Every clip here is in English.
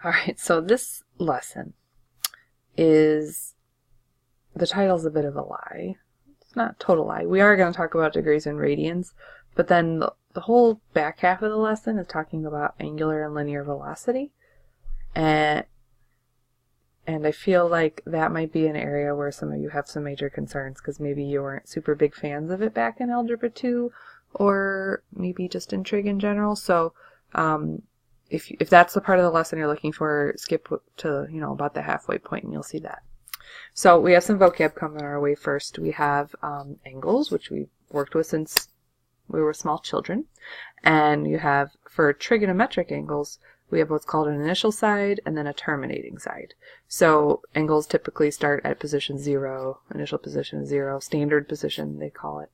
Alright, so this lesson is, the title's a bit of a lie. It's not a total lie. We are going to talk about degrees and radians, but then the whole back half of the lesson is talking about angular and linear velocity. And I feel like that might be an area where some of you have some major concerns because maybe you weren't super big fans of it back in Algebra 2 or maybe just in trig in general. So if that's the part of the lesson you're looking for, skip to about the halfway point and you'll see that. So we have some vocab coming our way first. We have angles, which we've worked with since we were small children. And you have, for trigonometric angles, we have what's called an initial side and then a terminating side. So angles typically start at position 0, initial position 0, standard position they call it,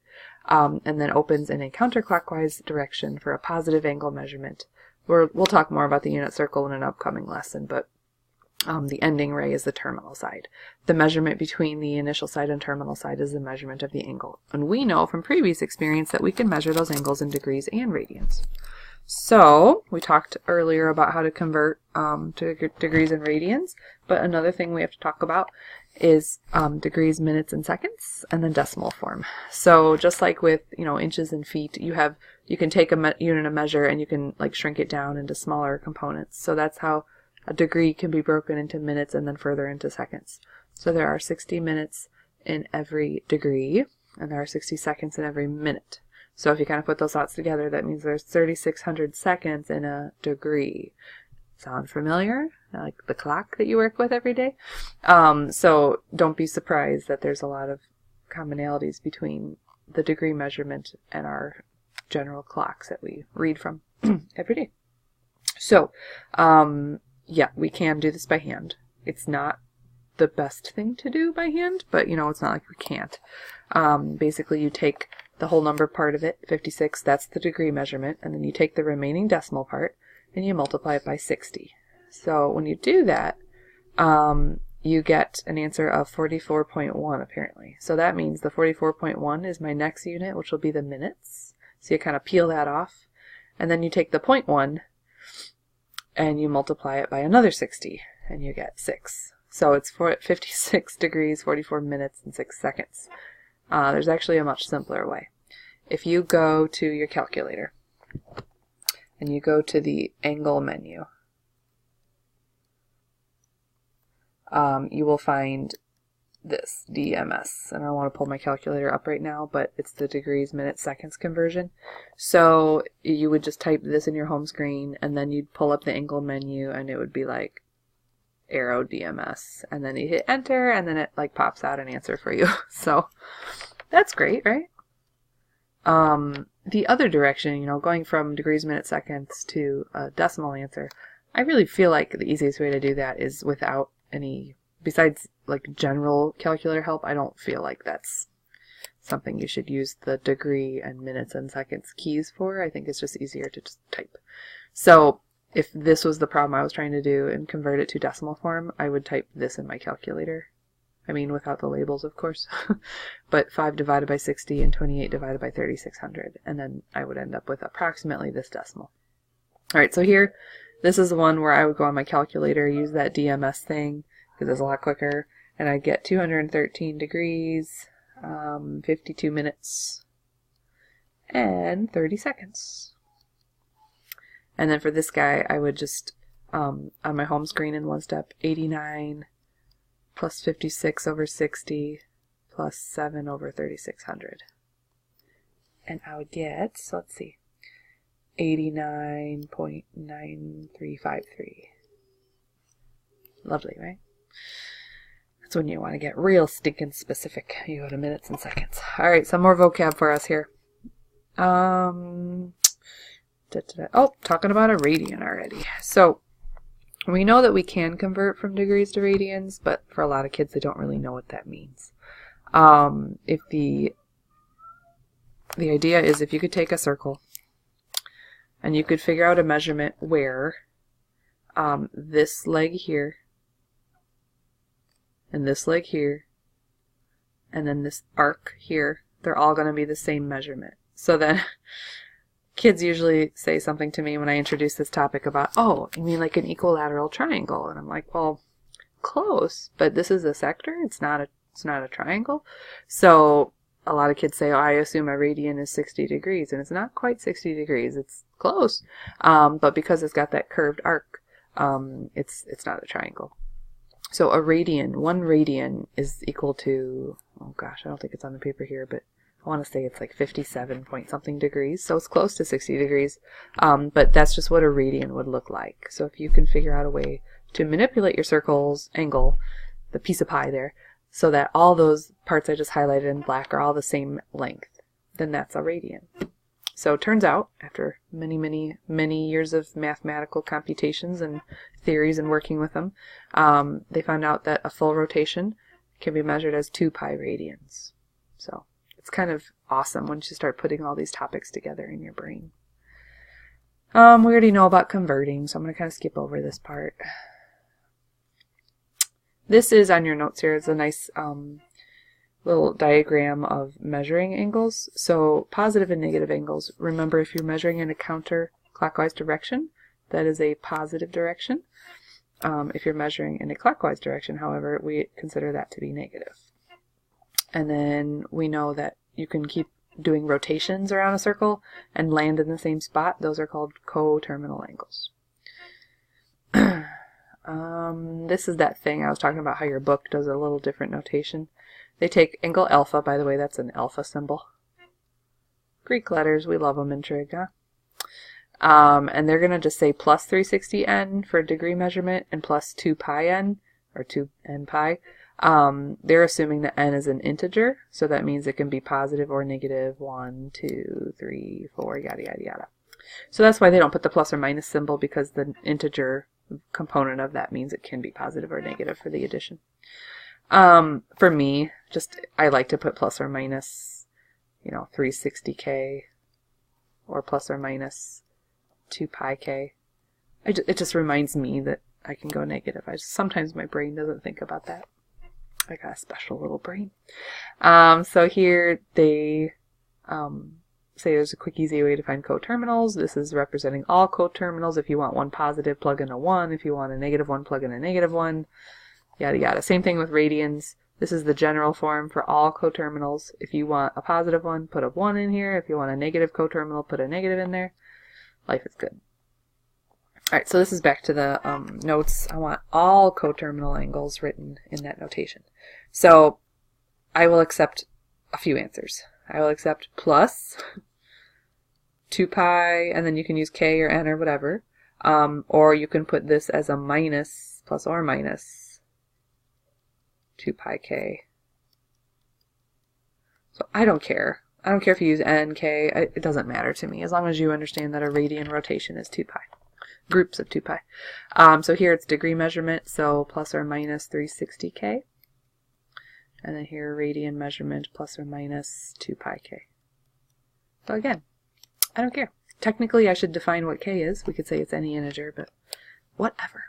and then opens in a counterclockwise direction for a positive angle measurement. We'll talk more about the unit circle in an upcoming lesson, but the ending ray is the terminal side. The measurement between the initial side and terminal side is the measurement of the angle. And we know from previous experience that we can measure those angles in degrees and radians. So we talked earlier about how to convert to degrees and radians, but another thing we have to talk about is degrees, minutes, and seconds, and then decimal form. So just like with inches and feet, you can take a unit of measure and you can shrink it down into smaller components. So that's how a degree can be broken into minutes and then further into seconds. So there are 60 minutes in every degree, and there are 60 seconds in every minute. So if you kind of put those thoughts together, that means there's 3,600 seconds in a degree. Sound familiar? Like the clock that you work with every day? So don't be surprised that there's a lot of commonalities between the degree measurement and our general clocks that we read from every day. So, yeah, we can do this by hand. It's not the best thing to do by hand, but it's not like we can't. Basically, you take the whole number part of it, 56, that's the degree measurement, and then you take the remaining decimal part and you multiply it by 60. So when you do that, you get an answer of 44.1 apparently. So that means the 44.1 is my next unit, which will be the minutes. So you kind of peel that off, and then you take the 0.1 and you multiply it by another 60, and you get 6. So it's 56 degrees, 44 minutes, and 6 seconds. There's actually a much simpler way. If you go to your calculator and you go to the angle menu, you will find this DMS, and I don't want to pull my calculator up right now, but it's the degrees, minutes, seconds conversion. So you would just type this in your home screen, and then you'd pull up the angle menu, and it would be like arrow DMS, and then you hit enter, and then it pops out an answer for you. So that's great, right? The other direction, going from degrees, minutes, seconds to a decimal answer, I really feel like the easiest way to do that is without any, besides general calculator help. I don't feel like that's something you should use the degree and minutes and seconds keys for. I think it's just easier to just type. So if this was the problem I was trying to do and convert it to decimal form, I would type this in my calculator. I mean, without the labels, of course. But 5 divided by 60 and 28 divided by 3,600. And then I would end up with approximately this decimal. Alright, so here, this is the one where I would go on my calculator, use that DMS thing, because it's a lot quicker, and I'd get 213 degrees, 52 minutes, and 30 seconds. And then for this guy, I would just, on my home screen in one step, 89 plus 56 over 60 plus 7 over 3,600. And I would get, so let's see, 89.9353. Lovely, right? That's when you want to get real stinking specific. You go to minutes and seconds. Alright, some more vocab for us here. Oh, talking about a radian already. So, we know that we can convert from degrees to radians, but for a lot of kids, they don't really know what that means. If the idea is if you could take a circle and you could figure out a measurement where this leg here and this leg here and then this arc here, they're all going to be the same measurement. So then kids usually say something to me when I introduce this topic about, oh, you mean like an equilateral triangle? And I'm like, well, close, but this is a sector. It's not a triangle. So a lot of kids say, oh, I assume a radian is 60 degrees, and it's not quite 60 degrees. It's close, but because it's got that curved arc, it's not a triangle. So a radian, 1 radian is equal to, oh gosh, I don't think it's on the paper here, but I want to say it's like 57 point something degrees, so it's close to 60 degrees, but that's just what a radian would look like. So if you can figure out a way to manipulate your circle's angle, the piece of pie there, so that all those parts I just highlighted in black are all the same length, then that's a radian. So it turns out, after many, many, many years of mathematical computations and theories and working with them, they found out that a full rotation can be measured as 2 pi radians. So it's kind of awesome once you start putting all these topics together in your brain. We already know about converting, so I'm going to kind of skip over this part. This is on your notes here. It's a nice little diagram of measuring angles. So positive and negative angles. Remember, if you're measuring in a counterclockwise direction, that is a positive direction. If you're measuring in a clockwise direction, however, we consider that to be negative. And then we know that you can keep doing rotations around a circle and land in the same spot. Those are called coterminal angles. This is that thing I was talking about, how your book does a little different notation. They take angle alpha, by the way, that's an alpha symbol. Greek letters, we love them in trig, huh? And they're going to just say plus 360n for degree measurement and plus 2 pi n, or 2n pi. They're assuming that n is an integer, so that means it can be positive or negative, 1, 2, 3, 4, yada, yada, yada. So that's why they don't put the plus or minus symbol, because the integer component of that means it can be positive or negative for the addition. For me, I like to put plus or minus, 360k, or plus or minus 2 pi k. It just reminds me that I can go negative. Sometimes my brain doesn't think about that. I got a special little brain. So here they say there's a quick, easy way to find coterminals. This is representing all coterminals. If you want one positive, plug in a 1. If you want a negative one, plug in a negative 1. Yada, yada. Same thing with radians. This is the general form for all coterminals. If you want a positive one, put a 1 in here. If you want a negative coterminal, put a negative in there. Life is good. Alright, so this is back to the notes. I want all coterminal angles written in that notation. So I will accept a few answers. I will accept plus 2 pi, and then you can use k or n or whatever. Or you can put this as a minus, plus or minus 2 pi k. So I don't care. I don't care if you use n, k. It doesn't matter to me, as long as you understand that a radian rotation is 2 pi. Groups of 2 pi. So here it's degree measurement, so plus or minus 360k. And then here radian measurement, plus or minus 2 pi k. So again, I don't care. Technically I should define what k is. We could say it's any integer, but whatever.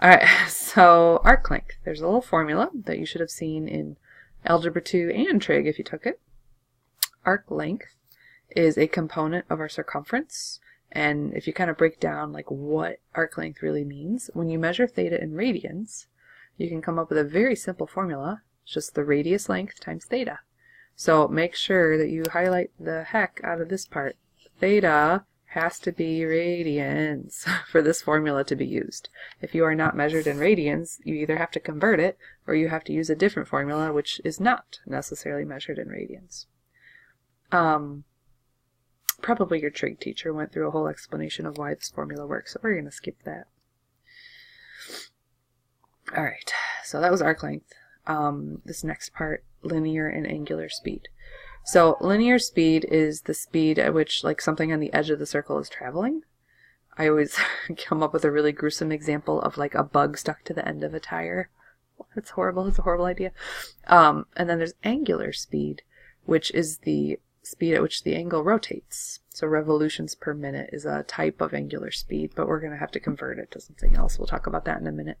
Alright, so arc length. There's a little formula that you should have seen in Algebra 2 and trig if you took it. Arc length is a component of our circumference. And if you kind of break down like what arc length really means, when you measure theta in radians, you can come up with a very simple formula. It's just the radius length times theta. So make sure that you highlight the heck out of this part. Theta has to be radians for this formula to be used. If you are not measured in radians, you either have to convert it or you have to use a different formula which is not necessarily measured in radians. Probably your trig teacher went through a whole explanation of why this formula works, so we're going to skip that. Alright, so that was arc length. This next part, linear and angular speed. So linear speed is the speed at which like something on the edge of the circle is traveling. I always come up with a really gruesome example of like a bug stuck to the end of a tire. That's horrible. It's a horrible idea. And then there's angular speed, which is the speed at which the angle rotates. So revolutions per minute is a type of angular speed, but we're going to have to convert it to something else. We'll talk about that in a minute.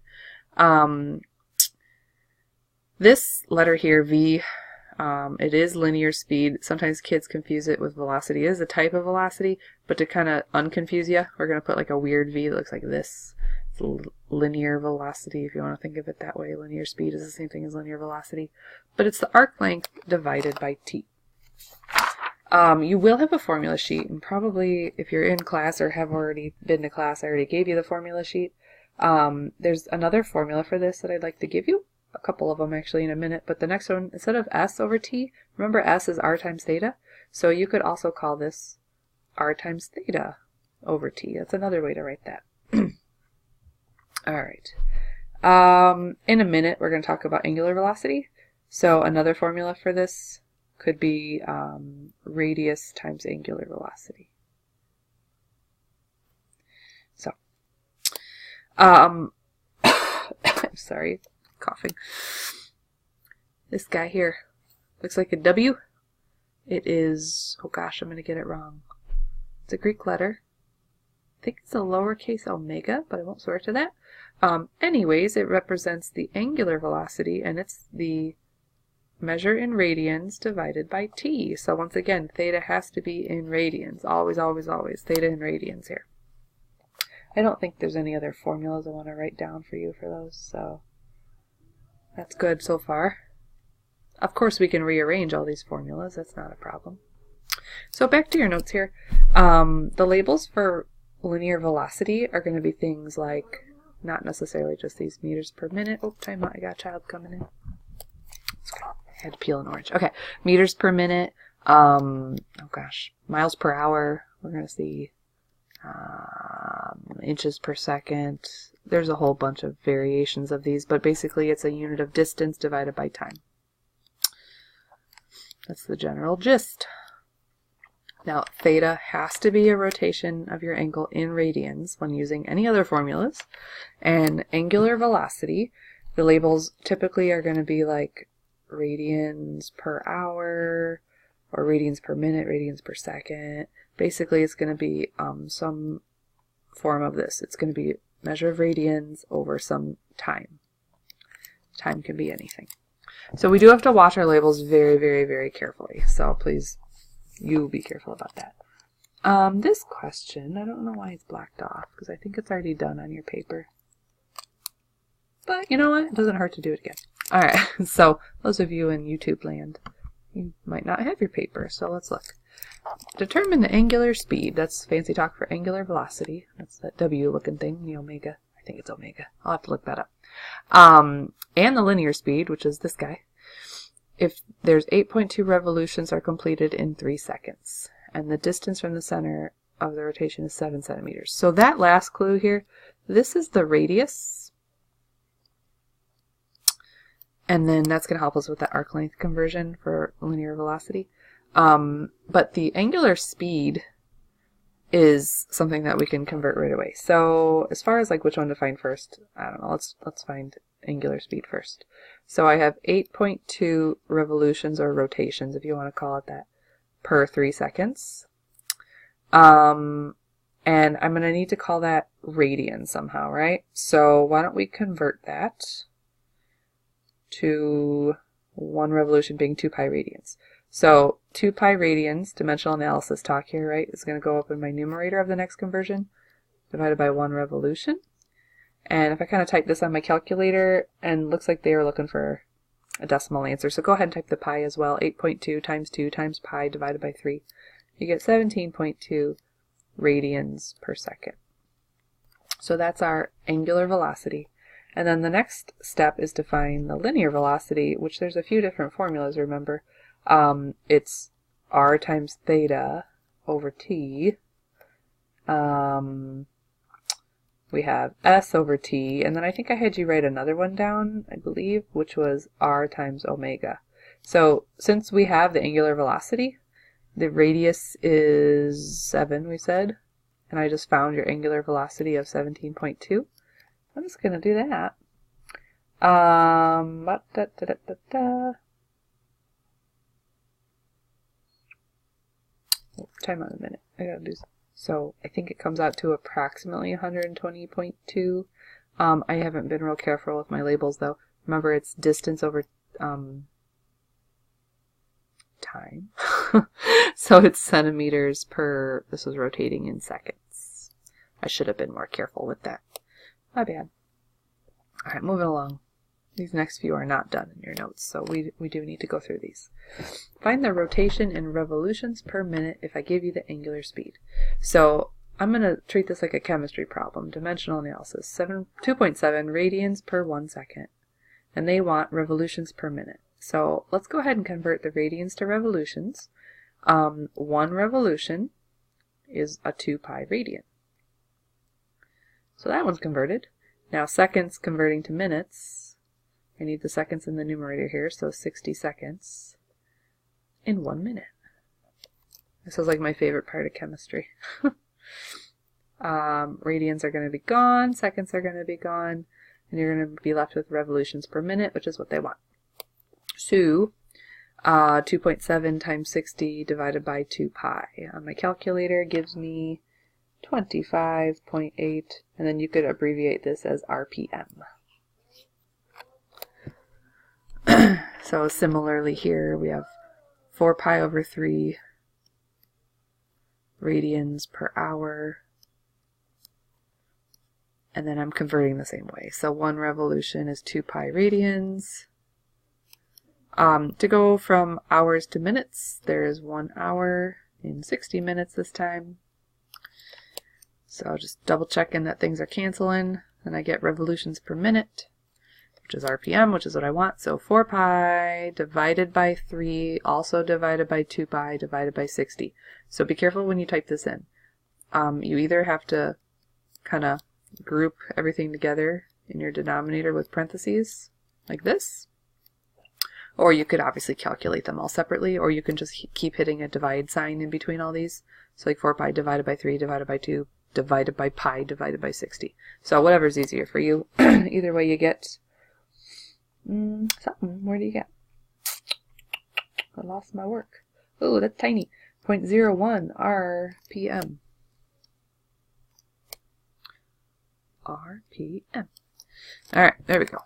This letter here, V, It is linear speed. Sometimes kids confuse it with velocity. It is a type of velocity, but to kind of unconfuse you, we're going to put like a weird V that looks like this. It's linear velocity, if you want to think of it that way. Linear speed is the same thing as linear velocity, but it's the arc length divided by t. You will have a formula sheet, and probably if you're in class or have already been to class, I already gave you the formula sheet. There's another formula for this that I'd like to give you. A couple of them actually in a minute, but the next one, instead of s over t, remember s is r times theta, so you could also call this r times theta over t. That's another way to write that. Alright. In a minute we're going to talk about angular velocity, so another formula for this could be radius times angular velocity. So, I'm sorry, coughing. This guy here looks like a W. It is, oh gosh, I'm going to get it wrong. It's a Greek letter. I think it's a lowercase omega, but I won't swear to that. Anyways, it represents the angular velocity, and it's the measure in radians divided by t. So once again, theta has to be in radians. Always, always, always. Theta in radians here. I don't think there's any other formulas I want to write down for you for those, so that's good so far. Of course, we can rearrange all these formulas. That's not a problem. So back to your notes here. The labels for linear velocity are going to be things like, not necessarily just these meters per minute. Oh, time out. I got a child coming in. I had to peel an orange. Okay, meters per minute. Oh gosh, miles per hour. We're going to see inches per second. There's a whole bunch of variations of these, but basically it's a unit of distance divided by time. That's the general gist. Now, theta has to be a rotation of your angle in radians when using any other formulas. And angular velocity, the labels typically are going to be like radians per hour, or radians per minute, radians per second. Basically, it's going to be some form of this. It's going to be measure of radians over some time. Time can be anything. So we do have to watch our labels very, very, very carefully. So please, you be careful about that. This question, I don't know why it's blacked off, because I think it's already done on your paper. But you know what? It doesn't hurt to do it again. Alright, so those of you in YouTube land, you might not have your paper, so let's look. Determine the angular speed. That's fancy talk for angular velocity. That's that W looking thing, the omega. I think it's omega. I'll have to look that up. And the linear speed, which is this guy, if there's 8.2 revolutions are completed in 3 seconds. And the distance from the center of the rotation is 7 centimeters. So that last clue here, this is the radius. And then that's going to help us with the arc length conversion for linear velocity. But the angular speed is something that we can convert right away. So as far as like which one to find first, I don't know, let's find angular speed first. So I have 8.2 revolutions or rotations, if you want to call it that, per 3 seconds. And I'm going to need to call that radian somehow, right? So why don't we convert that to 1 revolution being 2 pi radians. So 2 pi radians, dimensional analysis talk here, right, is going to go up in my numerator of the next conversion, divided by 1 revolution. And if I kind of type this on my calculator, and looks like they were looking for a decimal answer, so go ahead and type the pi as well, 8.2 times 2 times pi divided by 3. You get 17.2 radians per second. So that's our angular velocity. And then the next step is to find the linear velocity, which there's a few different formulas, remember. It's r times theta over t. We have s over t, and then I think I had you write another one down, I believe, which was r times omega. So since we have the angular velocity, the radius is 7, we said, and I just found your angular velocity of 17.2. I'm just going to do that. Time out a minute. I gotta do so. I think it comes out to approximately 120.2. I haven't been real careful with my labels though. Remember, it's distance over time. So it's centimeters per, this was rotating in seconds. I should have been more careful with that. My bad. Alright, moving along. These next few are not done in your notes, so we do need to go through these. Find the rotation in revolutions per minute if I give you the angular speed. So I'm going to treat this like a chemistry problem. Dimensional analysis. 2.7 radians per 1 second. And they want revolutions per minute. So let's go ahead and convert the radians to revolutions. 1 revolution is a 2 pi radian. So that one's converted. Now seconds converting to minutes. I need the seconds in the numerator here, so 60 seconds in 1 minute. This is like my favorite part of chemistry. Radians are going to be gone, seconds are going to be gone, and you're going to be left with revolutions per minute, which is what they want. So, 2.7 times 60 divided by 2 pi on my calculator gives me 25.8, and then you could abbreviate this as RPM. So similarly here we have 4 pi over 3 radians per hour, and then I'm converting the same way. So 1 revolution is 2 pi radians. To go from hours to minutes, there is 1 hour in 60 minutes this time. So just double checking that things are canceling, and I get revolutions per minute, which is RPM, which is what I want. So 4 pi divided by 3, also divided by 2 pi divided by 60. So be careful when you type this in. You either have to kind of group everything together in your denominator with parentheses, like this. Or you could obviously calculate them all separately, or you can just keep hitting a divide sign in between all these. So like 4 pi divided by 3 divided by 2 divided by pi divided by 60. So whatever's easier for you. Either way you get something. Where do you get? I lost my work. Oh, that's tiny. 0.01 RPM. RPM. Alright, there we go.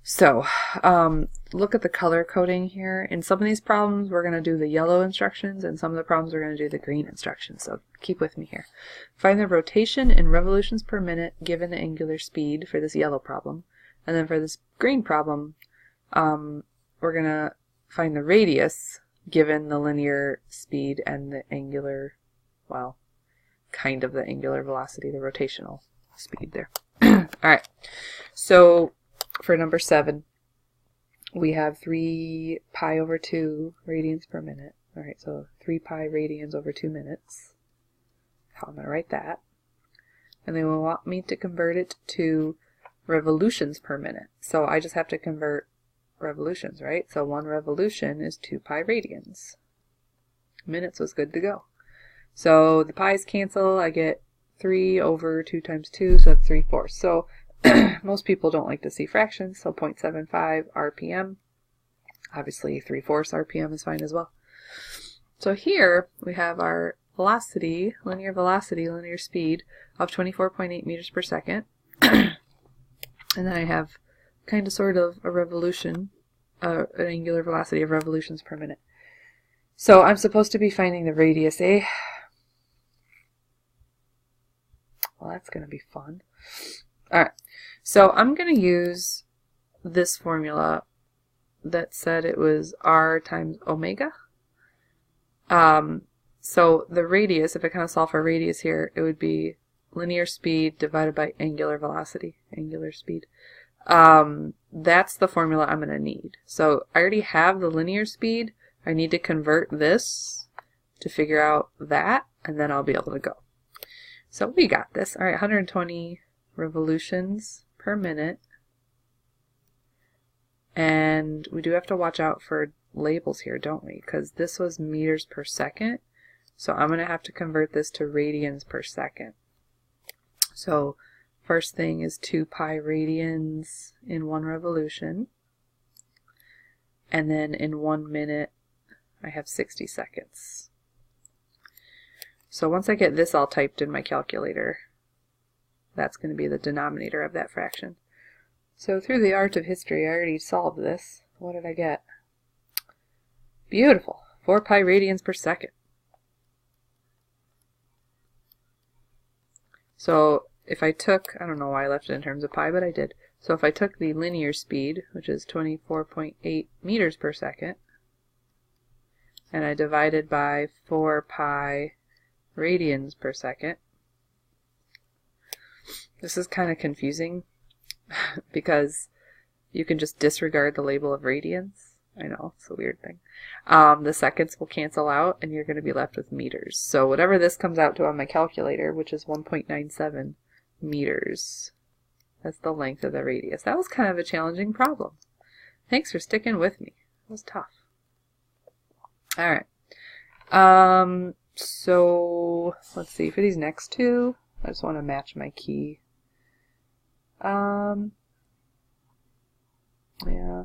So, look at the color coding here. In some of these problems, we're going to do the yellow instructions, and some of the problems we're going to do the green instructions. So keep with me here. Find the rotation in revolutions per minute given the angular speed for this yellow problem. And then for this green problem, we're going to find the radius given the linear speed and the angular, well, kind of the angular velocity, the rotational speed there. Alright, so for number 7, we have 3 pi over 2 radians per minute. Alright, so 3 pi radians over 2 minutes. How am I going to write that? And they will want me to convert it to revolutions per minute. So I just have to convert revolutions, right? So 1 revolution is 2 pi radians. Minutes was good to go. So the pi's cancel, I get 3 over 2 times 2, so that's 3/4. So most people don't like to see fractions, so 0.75 RPM. Obviously 3/4 RPM is fine as well. So here we have our velocity, linear speed of 24.8 meters per second. And then I have kind of sort of a revolution, an angular velocity of revolutions per minute. So I'm supposed to be finding the radius, eh? Well, that's going to be fun. Alright, so I'm going to use this formula that said it was r times omega. So the radius, if I kind of solve for radius here, it would be linear speed divided by angular velocity, angular speed. That's the formula I'm going to need. So I already have the linear speed. I need to convert this to figure out that, and then I'll be able to go. So we got this. All right, 120 revolutions per minute. And we do have to watch out for labels here, don't we? Because this was meters per second. So I'm going to have to convert this to radians per second. So first thing is 2 pi radians in 1 revolution. And then in 1 minute, I have 60 seconds. So once I get this all typed in my calculator, that's going to be the denominator of that fraction. So through the art of history, I already solved this. what did I get? Beautiful. 4 pi radians per second. So if I took, I don't know why I left it in terms of pi, but I did. So if I took the linear speed, which is 24.8 meters per second, and I divided by 4 pi radians per second, this is kind of confusing because you can just disregard the label of radians. I know, it's a weird thing. The seconds will cancel out and you're going to be left with meters. So whatever this comes out to on my calculator, which is 1.97 meters, that's the length of the radius. That was kind of a challenging problem. Thanks for sticking with me. It was tough. Alright. So let's see, for these next two, I just want to match my key. Yeah.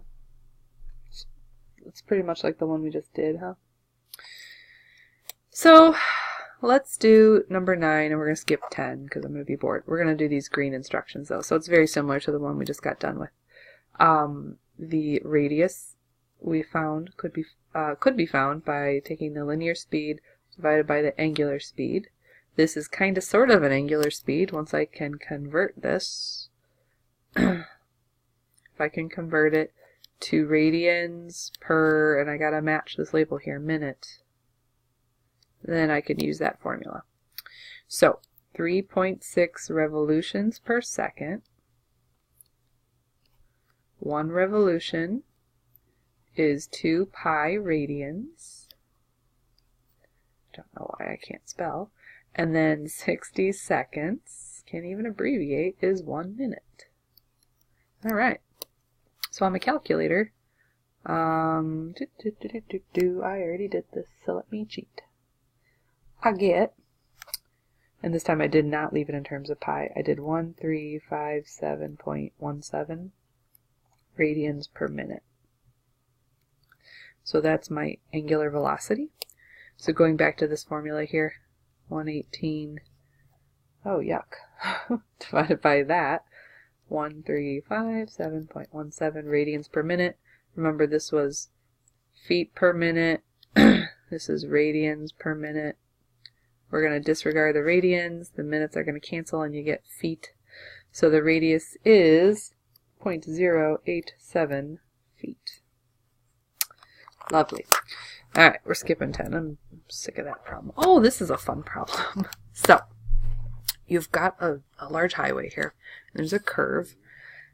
It's pretty much like the one we just did, huh? So let's do number 9, and we're going to skip 10 because I'm going to be bored. We're going to do these green instructions though, so it's very similar to the one we just got done with. The radius we found could be found by taking the linear speed divided by the angular speed. This is kind of sort of an angular speed once I can convert this. If I can convert it to radians per, and I gotta match this label here, minute, then I can use that formula. So 3.6 revolutions per second. 1 revolution is 2 pi radians. Don't know why I can't spell. And then 60 seconds, can't even abbreviate, is 1 minute. Alright. So on my calculator, I already did this, so let me cheat. I get, and this time I did not leave it in terms of pi, I did 1357.17 radians per minute. So that's my angular velocity. So going back to this formula here, 118, oh yuck, divided by that, 1357.17 radians per minute. Remember, this was feet per minute. This is radians per minute. We're going to disregard the radians. The minutes are going to cancel and you get feet. So the radius is 0.087 feet. Lovely. Alright, we're skipping 10. I'm sick of that problem. Oh, this is a fun problem. So, you've got a large highway here. There's a curve,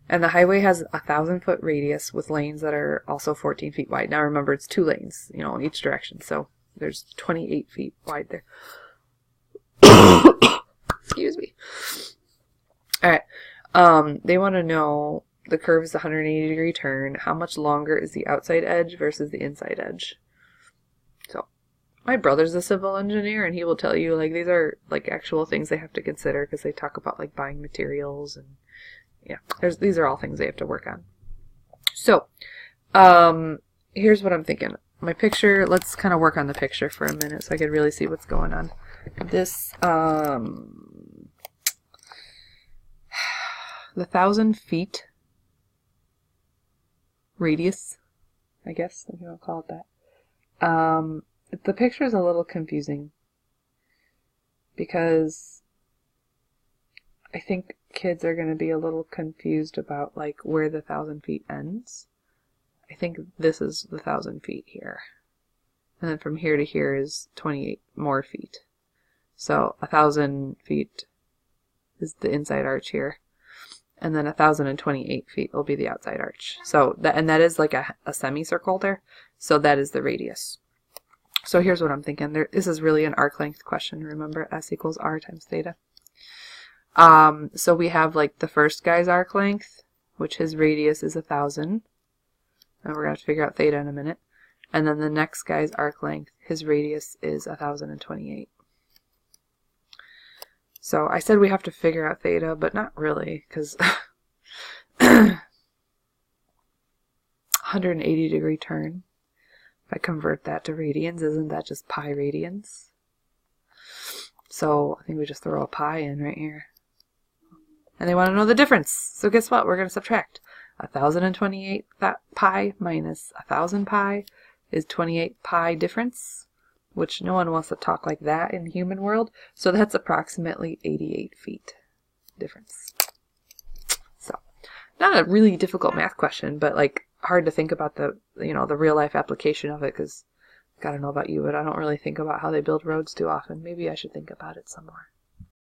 and the highway has a 1,000-foot radius with lanes that are also 14 feet wide. Now remember, it's 2 lanes, you know, in each direction, so there's 28 feet wide there. Excuse me. Alright, they want to know, the curve is a 180-degree turn. How much longer is the outside edge versus the inside edge? So, my brother's a civil engineer, and he will tell you, like, these are, like, actual things they have to consider, because they talk about, like, buying materials, and, yeah, these are all things they have to work on. So, here's what I'm thinking. My picture, let's kind of work on the picture for a minute, so I can really see what's going on. This, the 1,000 feet radius, I guess, if you want to call it that. The picture is a little confusing because I think kids are going to be a little confused about like where the 1,000 feet ends. I think this is the 1,000 feet here, and then from here to here is 28 more feet. So 1,000 feet is the inside arch here, and then 1,028 feet will be the outside arch. So that is like a semicircle there. So that is the radius. So here's what I'm thinking. This is really an arc length question. Remember, S equals R times theta. So we have like the first guy's arc length, which his radius is 1,000. And we're going to have to figure out theta in a minute. And then the next guy's arc length, his radius is 1,028. So I said we have to figure out theta, but not really, because 180-degree turn. If I convert that to radians, isn't that just pi radians? So I think we just throw a pi in right here. And they want to know the difference. So guess what? We're going to subtract. 1028 pi minus 1000 pi is 28 pi difference, which no one wants to talk like that in the human world. So that's approximately 88 feet difference. So not a really difficult math question, but like hard to think about the, you know, the real life application of it, because I don't know about you, but I don't really think about how they build roads too often. Maybe I should think about it some more.